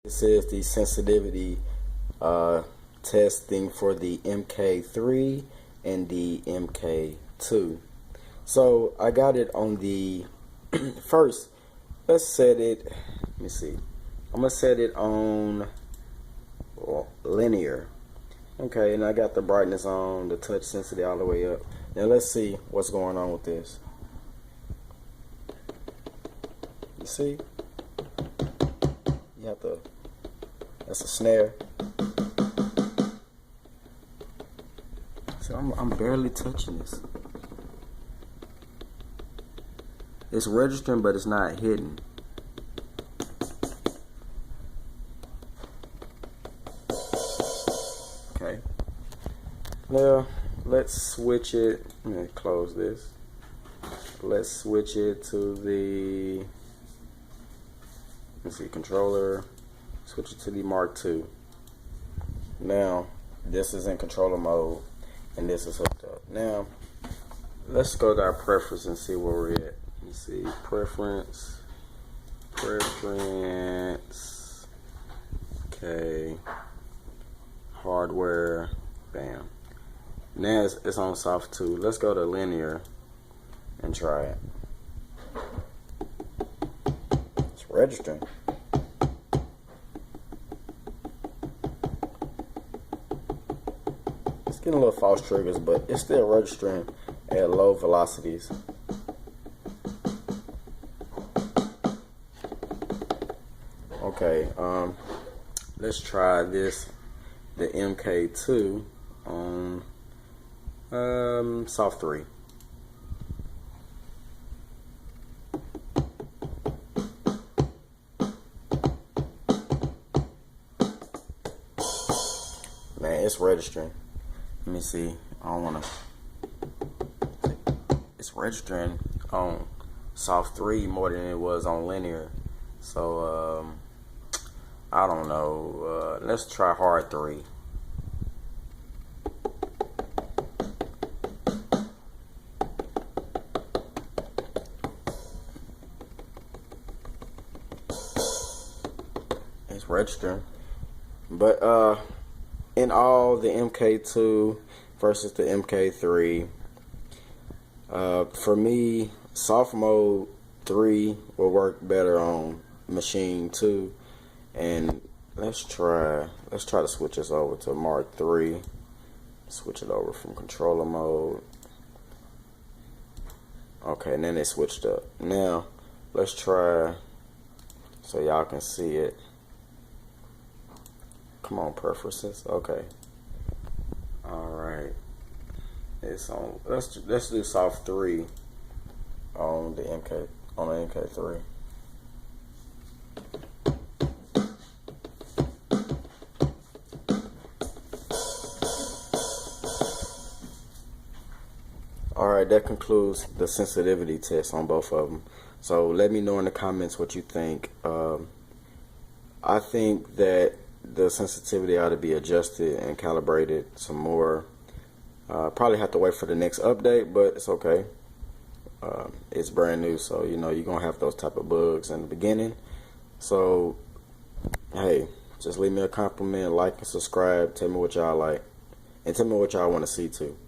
This is the sensitivity testing for the MK3 and the MK2. So I got it on the first. Let's set it. Let me see. I'm gonna set it on linear. Okay, and I got the brightness on, the touch sensitivity all the way up. Now let's see what's going on with this. You see? You have to. That's a snare. So I'm barely touching this. It's registering, but it's not hidden. Okay. Now let's switch it. Let me close this. Let's switch it to the. Let's see, controller. Switch it to the Mark II. Now this is in controller mode, and this is hooked up. Now let's go to our preference and see where we're at. Let me see, preference. Okay, hardware. Bam. Now it's on soft 2. Let's go to linear and try it. It's registering. It's getting a little false triggers, but it's still registering at low velocities. Okay, let's try this, the MK2 on soft 3. Man, it's registering. Let me see. I don't want to. It's registering on soft 3 more than it was on linear. So I don't know. Let's try hard 3. It's registering, but in all, the MK2 versus the MK3, for me, soft mode 3 will work better on Maschine 2, and let's try to switch this over to Mark III. Switch it over from controller mode. Okay, and then they switched up. Now let's try so y'all can see it. Come on, preferences. Okay. All right. It's on. Let's do soft 3 on the MK3. Alright, that concludes the sensitivity test on both of them. So let me know in the comments what you think. I think that the sensitivity ought to be adjusted and calibrated some more. Probably have to wait for the next update, but it's okay. It's brand new, so you know you're gonna have those type of bugs in the beginning. So hey, just leave me a compliment, like and subscribe. Tell me what y'all like, and tell me what y'all want to see too.